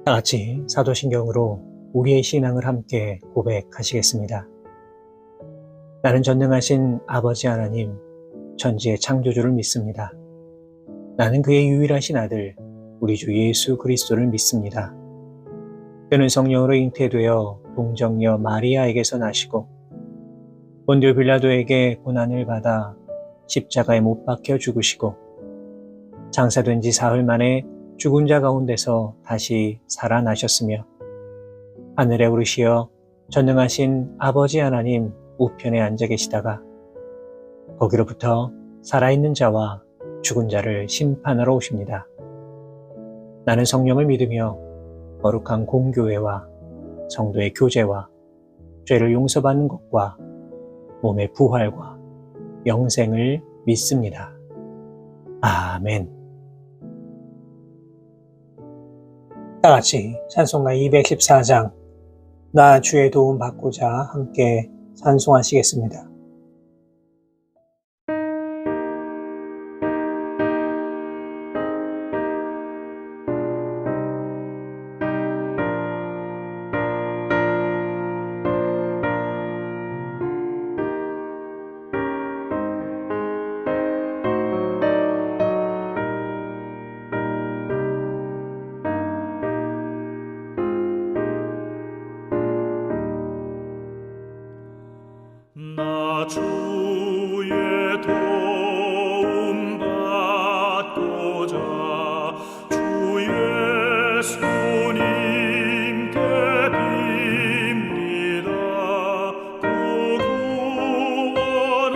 다 같이 사도신경으로 우리의 신앙을 함께 고백하시겠습니다. 나는 전능하신 아버지 하나님, 천지의 창조주를 믿습니다. 나는 그의 유일하신 아들, 우리 주 예수 그리스도를 믿습니다. 그는 성령으로 잉태되어 동정녀 마리아에게서 나시고 본디오 빌라도에게 고난을 받아 십자가에 못 박혀 죽으시고 장사된 지 사흘 만에 죽은 자 가운데서 다시 살아나셨으며 하늘에 오르시어 전능하신 아버지 하나님 우편에 앉아 계시다가 거기로부터 살아있는 자와 죽은 자를 심판하러 오십니다. 나는 성령을 믿으며 거룩한 공교회와 성도의 교제와 죄를 용서받는 것과 몸의 부활과 영생을 믿습니다. 아멘. 다 같이 찬송가 214장 나 주의 도움 받고자 함께 찬송하시겠습니다. 나 주의 도움 받고자 주 예수님께 빕니다. 그 구원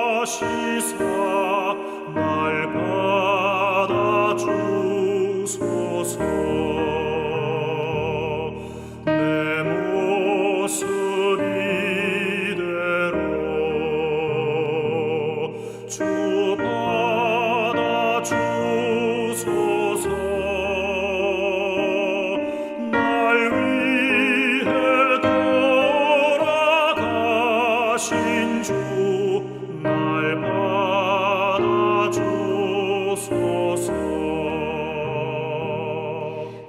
허락하시사 날 받아주소서. 주 받아주소서. 날 위해 돌아가신 주 날 받아주소서.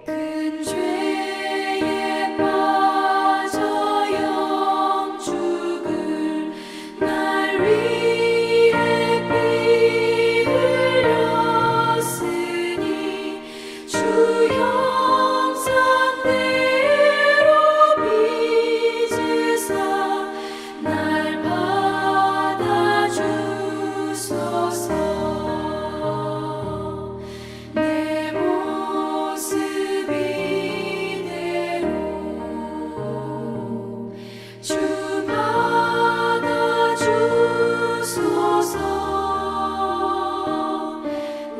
큰 죄에 빠져 영죽을 날 위해 피 흘렸으니 주 형상대로 빚으사 날 받아주소서. 내 모습 이대로 주 받아주소서.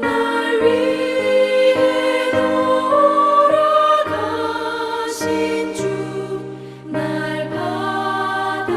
날 위해 돌아가신 주 날 받아주소서.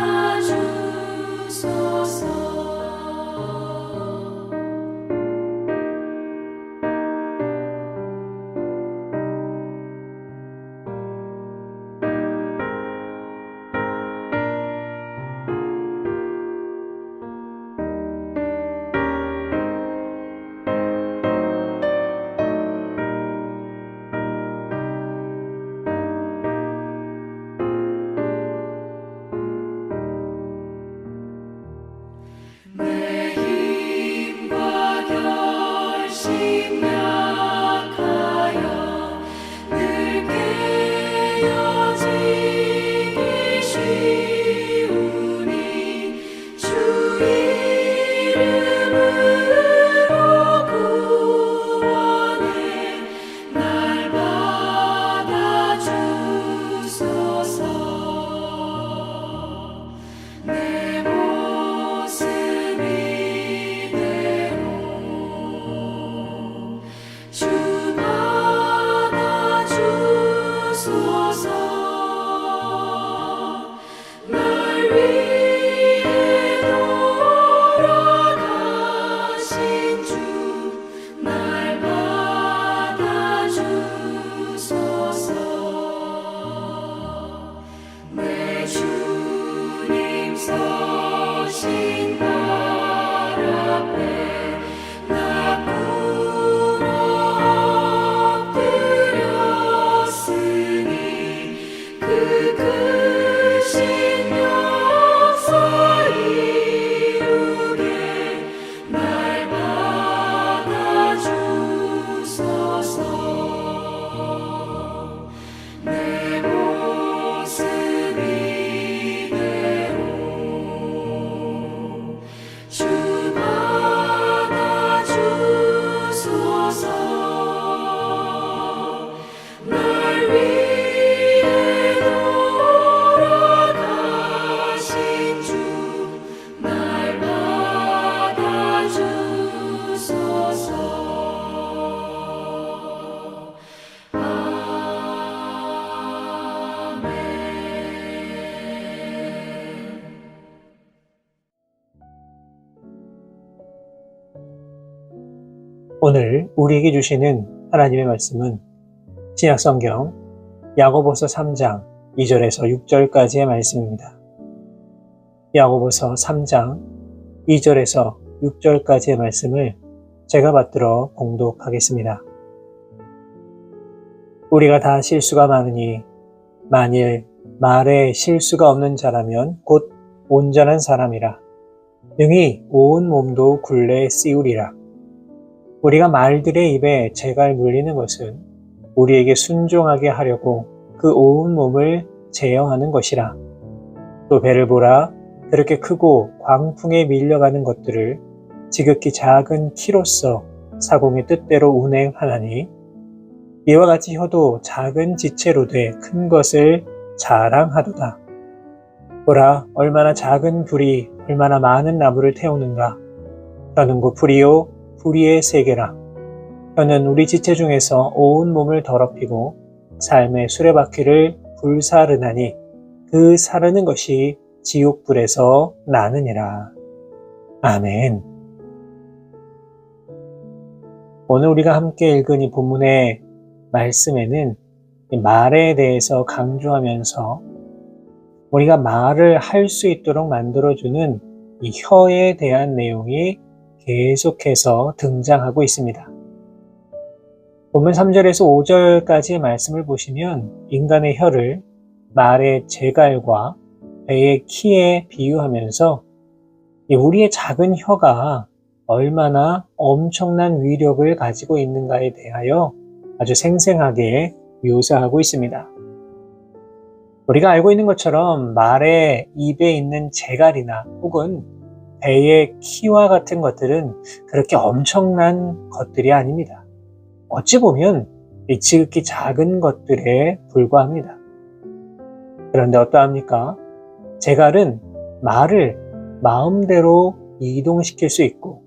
내 힘과 결심 약하여 늘 깨어지기 쉬우니 주 이름으로 구원해 날 받아주소서. 내 모습 날 위해 돌아가신 주, 날 받아주소서. 아멘. 오늘 우리에게 주시는 하나님의 말씀은 신약성경 야고보서 3장 2절에서 6절까지의 말씀입니다. 야고보서 3장 2절에서 6절까지의 말씀을 제가 받들어 봉독하겠습니다. 우리가 다 실수가 많으니 만일 말에 실수가 없는 자라면 곧 온전한 사람이라 능히 온 몸도 굴레에 씌우리라. 우리가 말들의 입에 재갈 물리는 것은 우리에게 순종하게 하려고 그 온 몸을 제어하는 것이라. 또 배를 보라. 그렇게 크고 광풍에 밀려가는 것들을 지극히 작은 키로서 사공의 뜻대로 운행하나니 이와 같이 혀도 작은 지체로 돼 큰 것을 자랑하도다. 보라, 얼마나 작은 불이 얼마나 많은 나무를 태우는가. 혀는 곧 불이요 불의의 세계라. 혀는 우리 지체 중에서 온 몸을 더럽히고 삶의 수레바퀴를 불사르나니 그 사르는 것이 지옥불에서 나느니라. 아멘. 오늘 우리가 함께 읽은 이 본문의 말씀에는 이 말에 대해서 강조하면서 우리가 말을 할 수 있도록 만들어주는 이 혀에 대한 내용이 계속해서 등장하고 있습니다. 본문 3절에서 5절까지의 말씀을 보시면 인간의 혀를 말의 재갈과 배의 키에 비유하면서 우리의 작은 혀가 얼마나 엄청난 위력을 가지고 있는가에 대하여 아주 생생하게 묘사하고 있습니다. 우리가 알고 있는 것처럼 말의 입에 있는 재갈이나 혹은 배의 키와 같은 것들은 그렇게 엄청난 것들이 아닙니다. 어찌 보면 지극히 작은 것들에 불과합니다. 그런데 어떠합니까? 재갈은 말을 마음대로 이동시킬 수 있고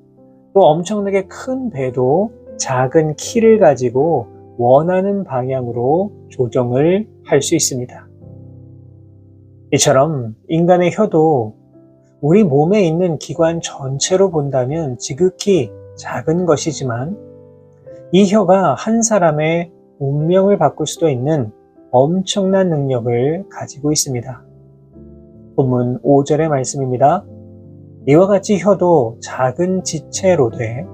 또 엄청나게 큰 배도 작은 키를 가지고 원하는 방향으로 조정을 할 수 있습니다. 이처럼 인간의 혀도 우리 몸에 있는 기관 전체로 본다면 지극히 작은 것이지만 이 혀가 한 사람의 운명을 바꿀 수도 있는 엄청난 능력을 가지고 있습니다. 본문 5절의 말씀입니다. 이와 같이 혀도 작은 지체로 돼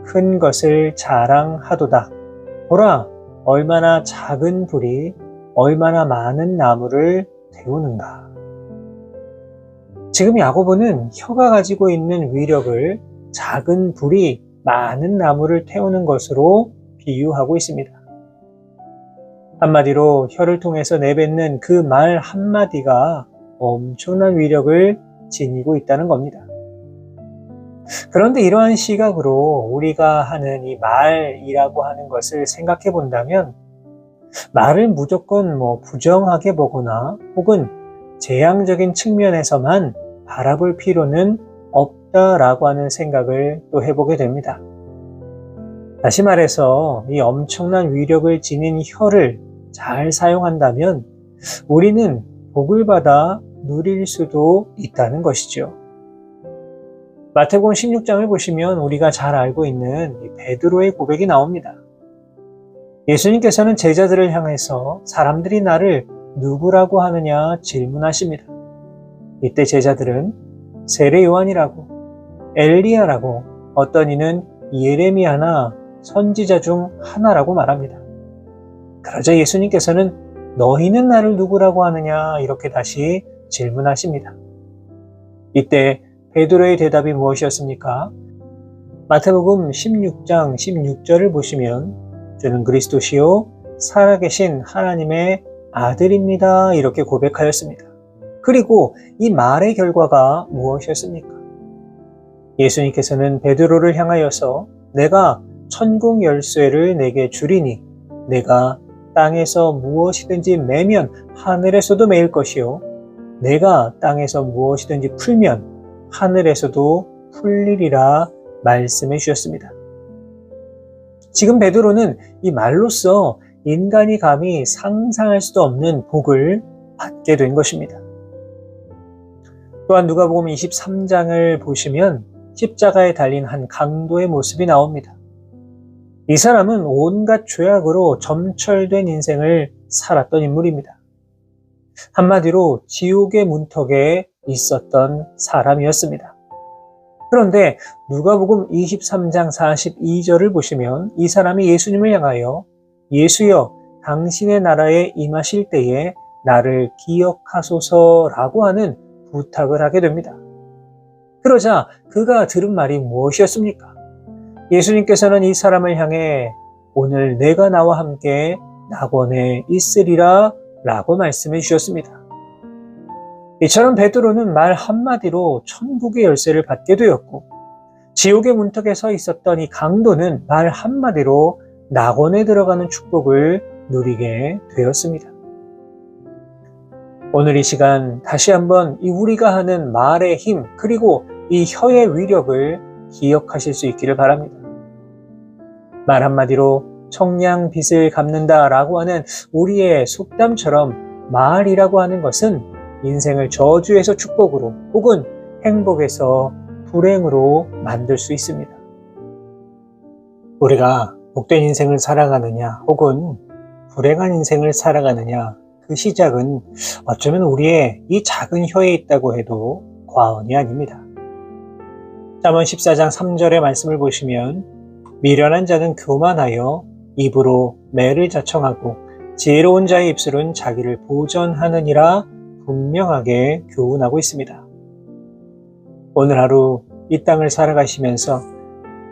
큰 것을 자랑하도다. 보라, 얼마나 작은 불이 얼마나 많은 나무를 태우는가. 지금 야고보는 혀가 가지고 있는 위력을 작은 불이 많은 나무를 태우는 것으로 비유하고 있습니다. 한마디로 혀를 통해서 내뱉는 그 말 한마디가 엄청난 위력을 지니고 있다는 겁니다. 그런데 이러한 시각으로 우리가 하는 이 말이라고 하는 것을 생각해 본다면 말을 무조건 부정하게 보거나 혹은 재앙적인 측면에서만 바라볼 필요는 없다라고 하는 생각을 또 해보게 됩니다. 다시 말해서 이 엄청난 위력을 지닌 혀를 잘 사용한다면 우리는 복을 받아 누릴 수도 있다는 것이죠. 마태복음 16장을 보시면 우리가 잘 알고 있는 베드로의 고백이 나옵니다. 예수님께서는 제자들을 향해서 사람들이 나를 누구라고 하느냐 질문하십니다. 이때 제자들은 세례 요한이라고, 엘리야라고, 어떤 이는 예레미야나 선지자 중 하나라고 말합니다. 그러자 예수님께서는 너희는 나를 누구라고 하느냐 이렇게 다시 질문하십니다. 이때 베드로의 대답이 무엇이었습니까? 마태복음 16장 16절을 보시면 주는 그리스도시요 살아계신 하나님의 아들입니다 이렇게 고백하였습니다. 그리고 이 말의 결과가 무엇이었습니까? 예수님께서는 베드로를 향하여서 내가 천국 열쇠를 내게 주리니 내가 땅에서 무엇이든지 매면 하늘에서도 매일 것이요 내가 땅에서 무엇이든지 풀면 하늘에서도 풀리리라 말씀해 주셨습니다. 지금 베드로는 이 말로써 인간이 감히 상상할 수도 없는 복을 받게 된 것입니다. 또한 누가복음 23장을 보시면 십자가에 달린 한 강도의 모습이 나옵니다. 이 사람은 온갖 죄악으로 점철된 인생을 살았던 인물입니다. 한마디로 지옥의 문턱에 있었던 사람이었습니다. 그런데 누가복음 23장 42절을 보시면 이 사람이 예수님을 향하여 예수여 당신의 나라에 임하실 때에 나를 기억하소서라고 하는 부탁을 하게 됩니다. 그러자 그가 들은 말이 무엇이었습니까? 예수님께서는 이 사람을 향해 오늘 내가 나와 함께 낙원에 있으리라 라고 말씀해 주셨습니다. 이처럼 베드로는 말 한마디로 천국의 열쇠를 받게 되었고 지옥의 문턱에 서 있었던 이 강도는 말 한마디로 낙원에 들어가는 축복을 누리게 되었습니다. 오늘 이 시간 다시 한번 이 우리가 하는 말의 힘 그리고 이 혀의 위력을 기억하실 수 있기를 바랍니다. 말 한마디로 청량빛을 갚는다라고 하는 우리의 속담처럼 말이라고 하는 것은 인생을 저주에서 축복으로 혹은 행복에서 불행으로 만들 수 있습니다. 우리가 복된 인생을 살아가느냐 혹은 불행한 인생을 살아가느냐 그 시작은 어쩌면 우리의 이 작은 혀에 있다고 해도 과언이 아닙니다. 잠언 14장 3절의 말씀을 보시면 미련한 자는 교만하여 입으로 매를 자청하고 지혜로운 자의 입술은 자기를 보전하느니라 분명하게 교훈하고 있습니다. 오늘 하루 이 땅을 살아가시면서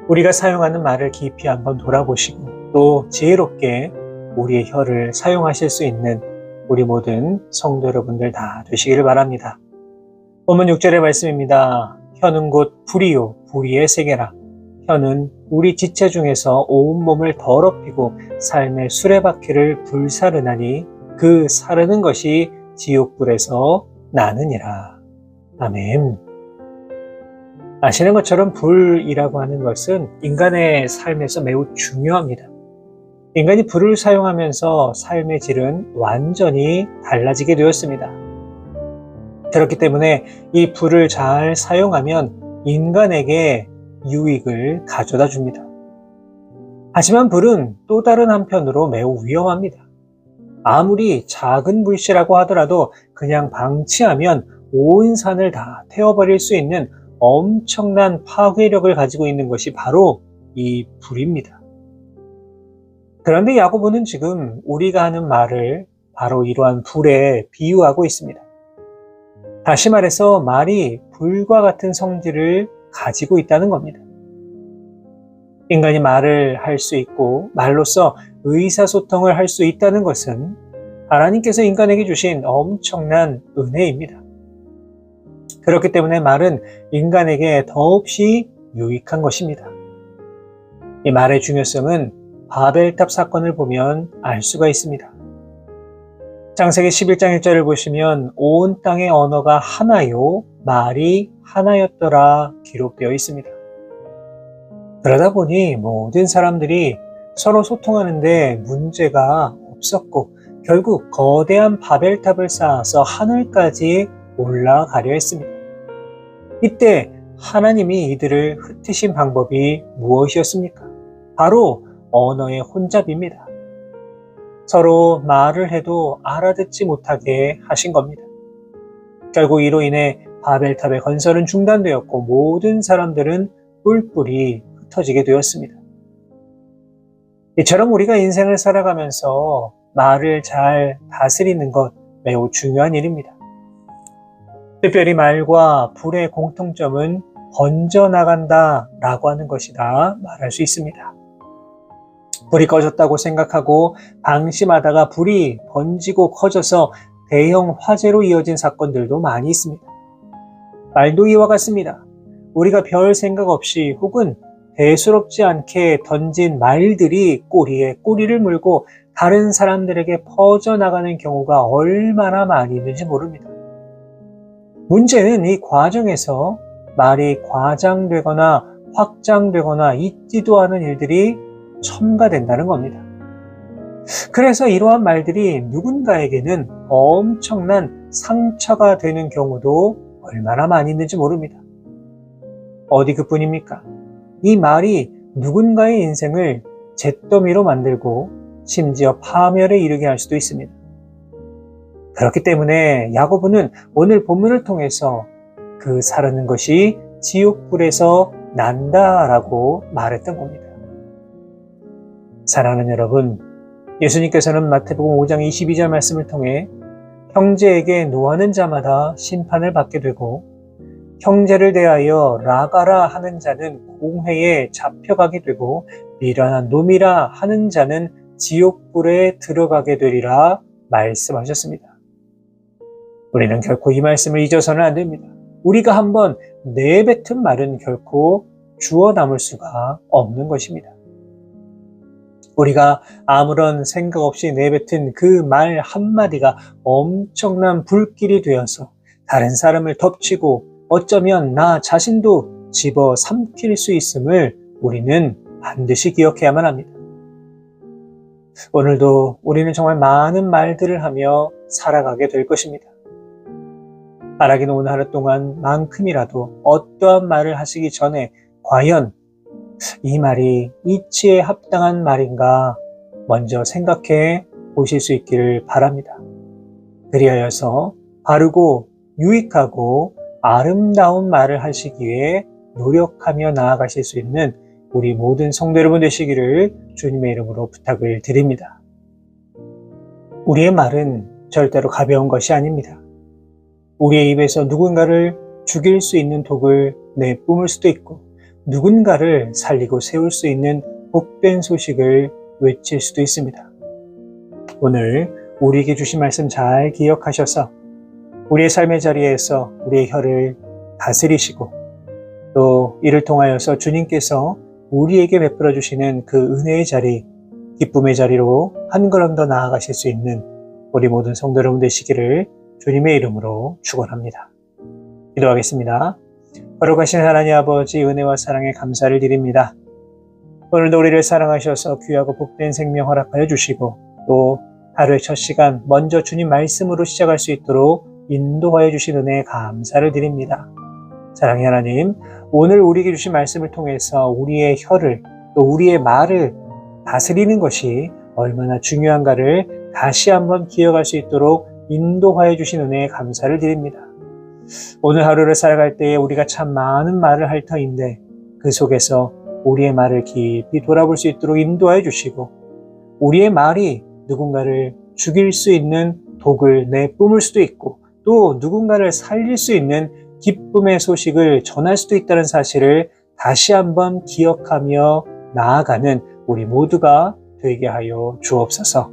우리가 사용하는 말을 깊이 한번 돌아보시고 또 지혜롭게 우리의 혀를 사용하실 수 있는 우리 모든 성도 여러분들 다 되시기를 바랍니다. 본문 6절의 말씀입니다. 혀는 곧 불이요 불의의 세계라. 혀는 우리 지체 중에서 온몸을 더럽히고 삶의 수레바퀴를 불사르나니 그 사르는 것이 지옥불에서 나느니라. 아멘. 아시는 것처럼 불이라고 하는 것은 인간의 삶에서 매우 중요합니다. 인간이 불을 사용하면서 삶의 질은 완전히 달라지게 되었습니다. 그렇기 때문에 이 불을 잘 사용하면 인간에게 유익을 가져다 줍니다. 하지만 불은 또 다른 한편으로 매우 위험합니다. 아무리 작은 불씨라고 하더라도 그냥 방치하면 온 산을 다 태워버릴 수 있는 엄청난 파괴력을 가지고 있는 것이 바로 이 불입니다. 그런데 야고보는 지금 우리가 하는 말을 바로 이러한 불에 비유하고 있습니다. 다시 말해서 말이 불과 같은 성질을 가지고 있다는 겁니다. 인간이 말을 할 수 있고 말로써 의사소통을 할 수 있다는 것은 하나님께서 인간에게 주신 엄청난 은혜입니다. 그렇기 때문에 말은 인간에게 더없이 유익한 것입니다. 이 말의 중요성은 바벨탑 사건을 보면 알 수가 있습니다. 창세기 11장 1절을 보시면 온 땅의 언어가 하나요 말이 하나였더라 기록되어 있습니다. 그러다 보니 모든 사람들이 서로 소통하는데 문제가 없었고 결국 거대한 바벨탑을 쌓아서 하늘까지 올라가려 했습니다. 이때 하나님이 이들을 흩으신 방법이 무엇이었습니까? 바로 언어의 혼잡입니다. 서로 말을 해도 알아듣지 못하게 하신 겁니다. 결국 이로 인해 바벨탑의 건설은 중단되었고 모든 사람들은 뿔뿔이 흩어지게 되었습니다. 이처럼 우리가 인생을 살아가면서 말을 잘 다스리는 것 매우 중요한 일입니다. 특별히 말과 불의 공통점은 번져나간다 라고 하는 것이다 말할 수 있습니다. 불이 꺼졌다고 생각하고 방심하다가 불이 번지고 커져서 대형 화재로 이어진 사건들도 많이 있습니다. 말도 이와 같습니다. 우리가 별 생각 없이 혹은 대수롭지 않게 던진 말들이 꼬리에 꼬리를 물고 다른 사람들에게 퍼져나가는 경우가 얼마나 많이 있는지 모릅니다. 문제는 이 과정에서 말이 과장되거나 확장되거나 잊지도 않은 일들이 첨가된다는 겁니다. 그래서 이러한 말들이 누군가에게는 엄청난 상처가 되는 경우도 얼마나 많이 있는지 모릅니다. 어디 그뿐입니까? 이 말이 누군가의 인생을 잿더미로 만들고 심지어 파멸에 이르게 할 수도 있습니다. 그렇기 때문에 야고보는 오늘 본문을 통해서 그 사르는 것이 지옥불에서 난다라고 말했던 겁니다. 사랑하는 여러분, 예수님께서는 마태복음 5장 22절 말씀을 통해 형제에게 노하는 자마다 심판을 받게 되고 형제를 대하여 라가라 하는 자는 공회에 잡혀가게 되고 미련한 놈이라 하는 자는 지옥불에 들어가게 되리라 말씀하셨습니다. 우리는 결코 이 말씀을 잊어서는 안 됩니다. 우리가 한번 내뱉은 말은 결코 주워 담을 수가 없는 것입니다. 우리가 아무런 생각 없이 내뱉은 그 말 한마디가 엄청난 불길이 되어서 다른 사람을 덮치고 어쩌면 나 자신도 집어 삼킬 수 있음을 우리는 반드시 기억해야만 합니다. 오늘도 우리는 정말 많은 말들을 하며 살아가게 될 것입니다. 바라기는 오늘 하루 동안 만큼이라도 어떠한 말을 하시기 전에 과연 이 말이 이치에 합당한 말인가 먼저 생각해 보실 수 있기를 바랍니다. 그리하여서 바르고 유익하고 아름다운 말을 하시기 위해 노력하며 나아가실 수 있는 우리 모든 성도 여러분 되시기를 주님의 이름으로 부탁을 드립니다. 우리의 말은 절대로 가벼운 것이 아닙니다. 우리의 입에서 누군가를 죽일 수 있는 독을 내뿜을 수도 있고 누군가를 살리고 세울 수 있는 복된 소식을 외칠 수도 있습니다. 오늘 우리에게 주신 말씀 잘 기억하셔서 우리의 삶의 자리에서 우리의 혀를 다스리시고 또 이를 통하여서 주님께서 우리에게 베풀어 주시는 그 은혜의 자리, 기쁨의 자리로 한 걸음 더 나아가실 수 있는 우리 모든 성도 여러분 되시기를 주님의 이름으로 축원합니다. 기도하겠습니다. 거룩하신 하나님 아버지 은혜와 사랑에 감사를 드립니다. 오늘도 우리를 사랑하셔서 귀하고 복된 생명 허락하여 주시고 또 하루의 첫 시간 먼저 주님 말씀으로 시작할 수 있도록 인도하여 주신 은혜에 감사를 드립니다. 사랑의 하나님, 오늘 우리에게 주신 말씀을 통해서 우리의 혀를 또 우리의 말을 다스리는 것이 얼마나 중요한가를 다시 한번 기억할 수 있도록 인도하여 주신 은혜에 감사를 드립니다. 오늘 하루를 살아갈 때에 우리가 참 많은 말을 할 터인데 그 속에서 우리의 말을 깊이 돌아볼 수 있도록 인도하여 주시고 우리의 말이 누군가를 죽일 수 있는 독을 내뿜을 수도 있고 또 누군가를 살릴 수 있는 기쁨의 소식을 전할 수도 있다는 사실을 다시 한번 기억하며 나아가는 우리 모두가 되게 하여 주옵소서.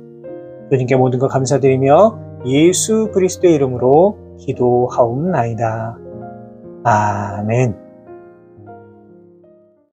주님께 모든 것 감사드리며 예수 그리스도의 이름으로 기도하옵나이다. 아멘.